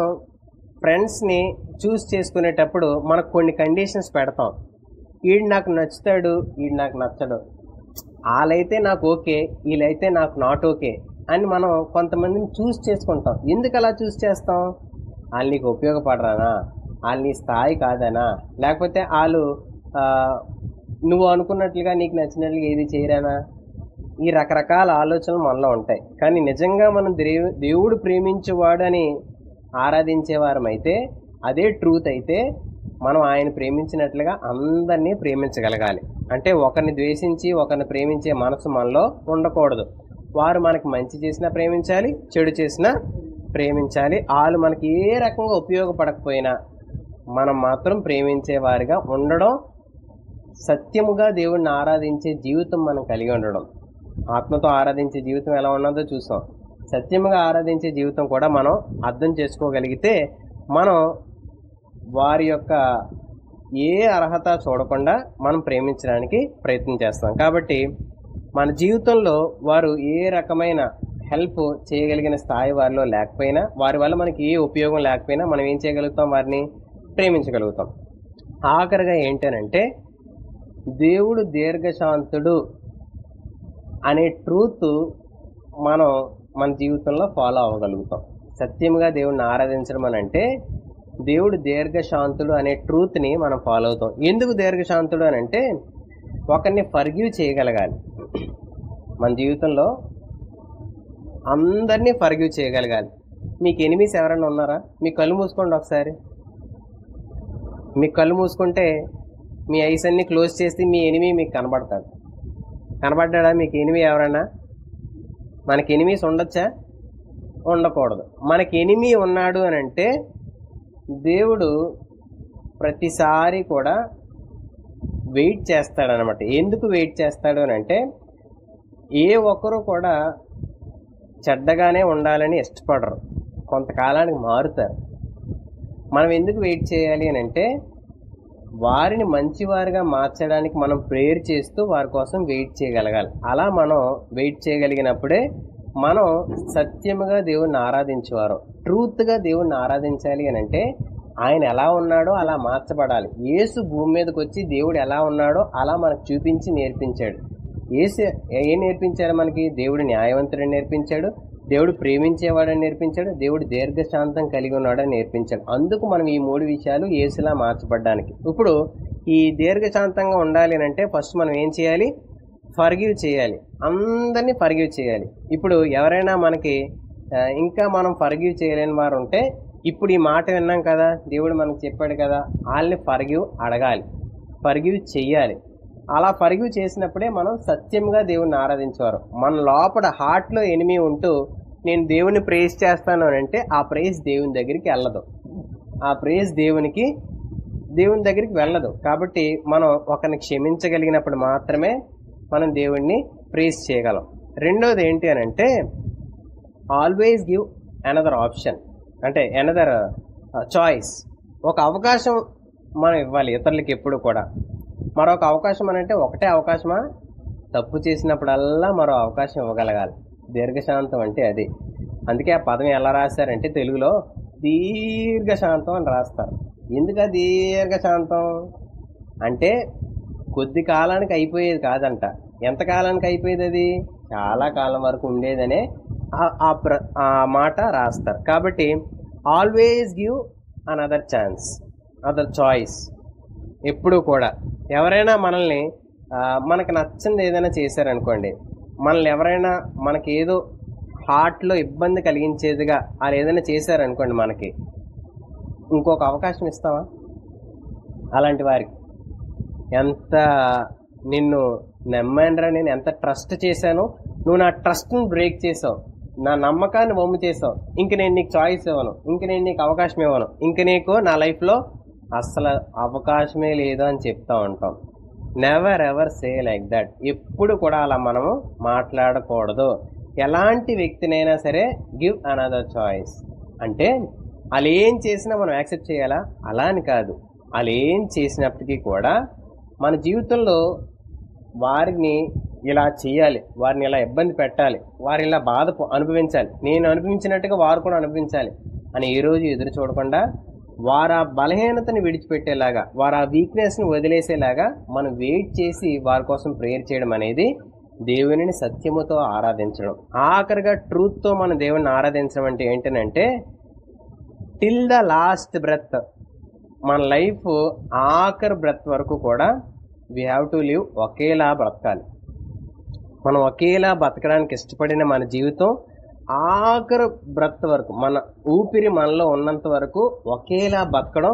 ఫ్రెండ్స్ని చూస్ చేసుకునేటప్పుడు మనకు కొన్ని కండిషన్స్ పెడతాం. వీడు నాకు నచ్చుతాడు, వీడు నాకు నచ్చడు, వాళ్ళైతే నాకు ఓకే, వీళ్ళైతే నాకు నాట్ ఓకే అని మనం కొంతమందిని చూస్ చేసుకుంటాం. ఎందుకు అలా చూస్ చేస్తాం? వాళ్ళు నీకు ఉపయోగపడరానా, వాళ్ళు నీ స్థాయి కాదనా, లేకపోతే వాళ్ళు నువ్వు అనుకున్నట్లుగా నీకు నచ్చినట్లుగా ఏది చేయరానా, ఈ రకరకాల ఆలోచనలు మనలో ఉంటాయి. కానీ నిజంగా మనం దేవుడు ప్రేమించేవాడని ఆరాధించేవారమైతే, అదే ట్రూత్ అయితే, మనం ఆయన ప్రేమించినట్లుగా అందరినీ ప్రేమించగలగాలి. అంటే ఒకరిని ద్వేషించి ఒకరిని ప్రేమించే మనసు మనలో ఉండకూడదు. వారు మనకి మంచి చేసినా ప్రేమించాలి, చెడు చేసినా ప్రేమించాలి. వాళ్ళు మనకి ఏ రకంగా ఉపయోగపడకపోయినా మనం మాత్రం ప్రేమించే వారిగా ఉండడం, సత్యముగా దేవుడిని ఆరాధించే జీవితం మనం కలిగి ఉండడం. ఆత్మతో ఆరాధించే జీవితం ఎలా ఉన్నదో చూసాం. సత్యముగా ఆరాధించే జీవితం కూడా మనం అర్థం చేసుకోగలిగితే మనం వారి యొక్క ఏ అర్హత చూడకుండా మనం ప్రేమించడానికి ప్రయత్నం చేస్తాం. కాబట్టి మన జీవితంలో వారు ఏ రకమైన హెల్ప్ చేయగలిగిన స్థాయి వారిలో లేకపోయినా, వారి వల్ల మనకి ఏ ఉపయోగం లేకపోయినా మనం ఏం చేయగలుగుతాం? వారిని ప్రేమించగలుగుతాం. ఆఖరిగా ఏంటనంటే దేవుడు దీర్ఘశాంతుడు అనే ట్రూత్ మనం మన జీవితంలో ఫాలో అవ్వగలుగుతాం. సత్యముగా దేవుడిని ఆరాధించడం అని అంటే దేవుడు దీర్ఘశాంతుడు అనే ట్రూత్ని మనం ఫాలో అవుతాం. ఎందుకు దీర్ఘశాంతుడు అని అంటే ఒకరిని ఫర్గివ్ చేయగలగాలి. మన జీవితంలో అందరినీ ఫర్గివ్ చేయగలగాలి. మీకు ఎనిమీస్ ఎవరైనా ఉన్నారా? మీ కళ్ళు మూసుకోండి ఒకసారి. మీ కళ్ళు మూసుకుంటే మీ ఐస్ అన్ని క్లోజ్ చేసి మీ ఎనిమీ మీకు కనబడతాడు. కనబడ్డా మీకు ఎనిమీ ఎవరైనా? మనకి ఎనిమీస్ ఉండొచ్చా? ఉండకూడదు. మనకి ఎనిమీ ఉన్నాడు అని అంటే దేవుడు ప్రతిసారి కూడా వెయిట్ చేస్తాడనమాట. ఎందుకు వెయిట్ చేస్తాడు అని అంటే ఏ ఒక్కరు కూడా చెడ్డగానే ఉండాలని ఇష్టపడరు, కొంతకాలానికి మారుతారు. మనం ఎందుకు వెయిట్ చేయాలి అని అంటే వారిని మంచివారిగా మార్చడానికి మనం ప్రేయర్ చేస్తూ వారి కోసం వెయిట్ చేయగలగాలి. అలా మనం వెయిట్ చేయగలిగినప్పుడే మనం సత్యముగా దేవుణ్ణి ఆరాధించేవారు. ట్రూత్గా దేవుణ్ణి ఆరాధించాలి అని అంటే ఆయన ఎలా ఉన్నాడో అలా మార్చబడాలి. యేసు భూమి మీదకి వచ్చి దేవుడు ఎలా ఉన్నాడో అలా మనకు చూపించి నేర్పించాడు. యేసు ఏం నేర్పించాడు మనకి? దేవుడు న్యాయవంతుడని నేర్పించాడు, దేవుడు ప్రేమించేవాడని నేర్పించాడు, దేవుడు దీర్ఘశాంతం కలిగి ఉన్నాడని నేర్పించాడు. అందుకు మనం ఈ 3 విషయాలు యేసులా మార్చబడ్డానికి. ఇప్పుడు ఈ దీర్ఘశాంతంగా ఉండాలి అని అంటే ఫస్ట్ మనం ఏం చేయాలి? ఫర్గివ్ చేయాలి, అందరినీ ఫర్గివ్ చేయాలి. ఇప్పుడు ఎవరైనా మనకి ఇంకా మనం ఫర్గివ్ చేయలేని వారు ఉంటే ఇప్పుడు ఈ మాట విన్నాం కదా, దేవుడు మనకు చెప్పాడు కదా, వాళ్ళని ఫర్గివ్ అడగాలి, ఫర్గివ్ చెయ్యాలి. అలా ఫర్గివ్ చేసినప్పుడే మనం సత్యంగా దేవుడిని ఆరాధించేవారు. మన లోపల హార్ట్లో ఎనిమీ ఉంటూ నేను దేవుని ప్రేజ్ చేస్తాను అని అంటే ఆ ప్రేజ్ దేవుని దగ్గరికి వెళ్ళదు, ఆ ప్రేజ్ దేవుని దగ్గరికి వెళ్ళదు. కాబట్టి మనం ఒకరిని క్షమించగలిగినప్పుడు మాత్రమే మనం దేవుణ్ణి ప్రేజ్ చేయగలం. రెండోది ఏంటి అని అంటే ఆల్వేస్ గివ్ అనదర్ ఆప్షన్, అంటే అనదర్ చాయిస్. ఒక అవకాశం మనం ఇవ్వాలి ఇతరులకి ఎప్పుడు కూడా. మరొక అవకాశం అని అంటే ఒకటే అవకాశమా? తప్పు చేసినప్పుడల్లా మరో అవకాశం ఇవ్వగలగాలి. దీర్ఘశాంతం అంటే అది. అందుకే ఆ పదం ఎలా రాశారంటే తెలుగులో దీర్ఘశాంతం అని రాస్తారు. ఎందుకు దీర్ఘశాంతం అంటే కొద్ది కాలానికి అయిపోయేది కాదంట. ఎంత కాలానికి అయిపోయేది? అది చాలా కాలం వరకు ఉండేదనే ఆ మాట రాస్తారు. కాబట్టి always give another chance, other choice. ఎప్పుడు కూడా ఎవరైనా మనల్ని మనకు నచ్చింది ఏదైనా చేశారనుకోండి, మనల్ని ఎవరైనా మనకి ఏదో హార్ట్లో ఇబ్బంది కలిగించేదిగా వాళ్ళు ఏదైనా చేశారనుకోండి, మనకి ఇంకొక అవకాశం ఇస్తావా? అలాంటి వారికి ఎంత నిన్ను నమ్మానురా, నేను ఎంత ట్రస్ట్ చేశాను, నువ్వు నా ట్రస్ట్ని బ్రేక్ చేసావు, నా నమ్మకాన్ని వమ్ము చేసావు, ఇంక నేను నీకు చాయిస్ ఇవ్వను, ఇంక నేను నీకు అవకాశం ఇవ్వను, ఇంక నీకు నా లైఫ్లో అసలు అవకాశమే లేదు అని చెప్తా ఉంటాం. Never ever say like that. ఎప్పుడు కూడా అలా మనము మాట్లాడకూడదు. ఎలాంటి వ్యక్తినైనా సరే గివ్ అనదర్ చాయిస్ అంటే వాళ్ళు ఏం చేసినా మనం యాక్సెప్ట్ చేయాలా? అలా అని కాదు. వాళ్ళు ఏం చేసినప్పటికీ కూడా మన జీవితంలో వారిని ఇలా చేయాలి, వారిని ఇలా ఇబ్బంది పెట్టాలి, వారు ఇలా బాధ అనుభవించాలి, నేను అనుభవించినట్టుగా వారు కూడా అనుభవించాలి అని ఏ రోజు ఎదురు చూడకుండా వారు ఆ బలహీనతని విడిచిపెట్టేలాగా, వారు ఆ వీక్నెస్ని వదిలేసేలాగా మనం వెయిట్ చేసి వారి కోసం ప్రేయర్ చేయడం అనేది దేవునిని సత్యముతో ఆరాధించడం. ఆఖరిగా ట్రూత్తో మన దేవుడిని ఆరాధించడం అంటే ఏంటంటే టిల్ ద లాస్ట్ బ్రెత్, మన లైఫ్ ఆఖరి బ్రెత్ వరకు కూడా వీ హ్యావ్ టు లివ్ ఒకేలా బ్రతకాలి. మనం ఒకేలా బతకడానికి ఇష్టపడిన మన జీవితం ఆఖరి బ్రత్ వరకు, మన ఊపిరి మనలో ఉన్నంత వరకు ఒకేలా బతకడం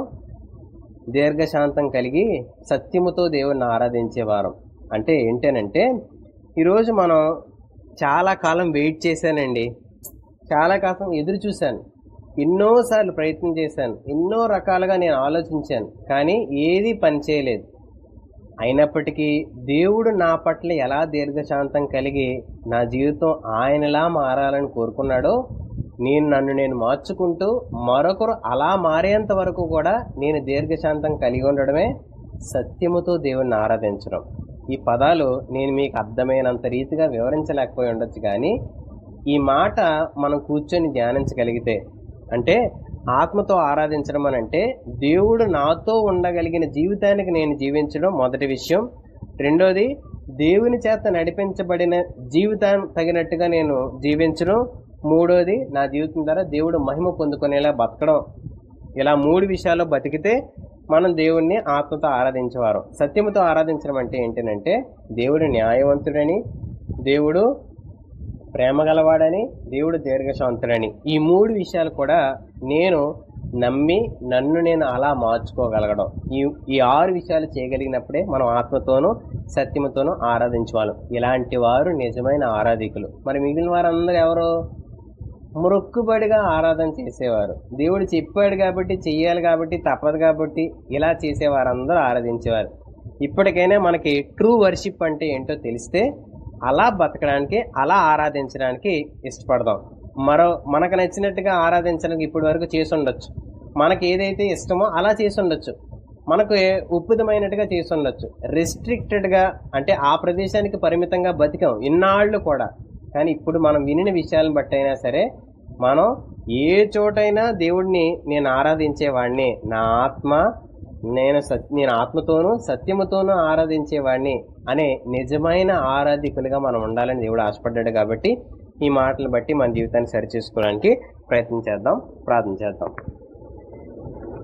దీర్ఘశాంతం కలిగి సత్యముతో దేవుణ్ణి ఆరాధించేవారం. అంటే ఏంటనంటే ఈరోజు మనం చాలా కాలం వెయిట్ చేశానండి, చాలా కాలం ఎదురు చూశాను, ఎన్నోసార్లు ప్రయత్నం చేశాను, ఎన్నో రకాలుగా నేను ఆలోచించాను, కానీ ఏది పనిచేయలేదు. అయినప్పటికీ దేవుడు నా పట్ల ఎలా దీర్ఘశాంతం కలిగి నా జీవితం ఆయనలా మారాలని కోరుకున్నాడో నన్ను నేను మార్చుకుంటూ మరొకరు అలా మారేంత వరకు కూడా నేను దీర్ఘశాంతం కలిగి ఉండడమే సత్యముతో దేవుణ్ణి ఆరాధించడం. ఈ పదాలు నేను మీకు అర్థమైనంత రీతిగా వివరించలేకపోయి ఉండొచ్చు, కానీ ఈ మాట మనం కూర్చొని ధ్యానించగలిగితే, అంటే ఆత్మతో ఆరాధించడం అని అంటే దేవుడు నాతో ఉండగలిగిన జీవితానికి నేను జీవించడం మొదటి విషయం. రెండోది దేవుని చేత నడిపించబడిన జీవితాన్ని తగినట్టుగా నేను జీవించడం. మూడోది నా జీవితం ద్వారా దేవుడు మహిమ పొందుకునేలా బతకడం. ఇలా 3 విషయాల్లో బతికితే మనం దేవుణ్ణి ఆత్మతో ఆరాధించేవారు. సత్యముతో ఆరాధించడం అంటే ఏంటంటే దేవుడు న్యాయవంతుడని, దేవుడు ప్రేమ గలవాడని, దేవుడు దీర్ఘశాంతుడని, ఈ 3 విషయాలు కూడా నేను నమ్మి నన్ను నేను అలా మార్చుకోగలగడం. ఈ 6 విషయాలు చేయగలిగినప్పుడే మనం ఆత్మతోనూ సత్యముతోనూ ఆరాధించేవాళ్ళం. ఇలాంటి వారు నిజమైన ఆరాధికులు. మరి మిగిలిన వారందరూ ఎవరు? మొక్కుబడిగా ఆరాధన చేసేవారు. దేవుడు చెప్పాడు కాబట్టి, చెయ్యాలి కాబట్టి, తప్పదు కాబట్టి ఇలా చేసేవారందరూ ఆరాధించేవారు. ఇప్పటికైనా మనకి ట్రూ వర్షిప్ అంటే ఏంటో తెలిస్తే అలా బతకడానికి, అలా ఆరాధించడానికి ఇష్టపడదాం. మనకు నచ్చినట్టుగా ఆరాధించడానికి ఇప్పటి వరకు చేసి ఉండొచ్చు, మనకి ఏదైతే ఇష్టమో అలా చేసి ఉండొచ్చు, మనకు ఉప్పుదమైనట్టుగా చేసి ఉండొచ్చు, రెస్ట్రిక్టెడ్గా అంటే ఆ ప్రదేశానికి పరిమితంగా బతికాం ఇన్నాళ్ళు కూడా. కానీ ఇప్పుడు మనం వినిన విషయాలను బట్టి అయినా సరే మనం ఏ చోటైనా దేవుడిని నేను ఆరాధించేవాడిని, నేను ఆత్మతోనూ సత్యముతోనూ ఆరాధించేవాడిని అనే నిజమైన ఆరాధికులుగా మనం ఉండాలని దేవుడు ఆశపడ్డాడు. కాబట్టి ఈ మాటలు బట్టి మన జీవితాన్ని సరిచేసుకోవడానికి ప్రయత్నం చేద్దాం, ప్రార్థన చేద్దాం.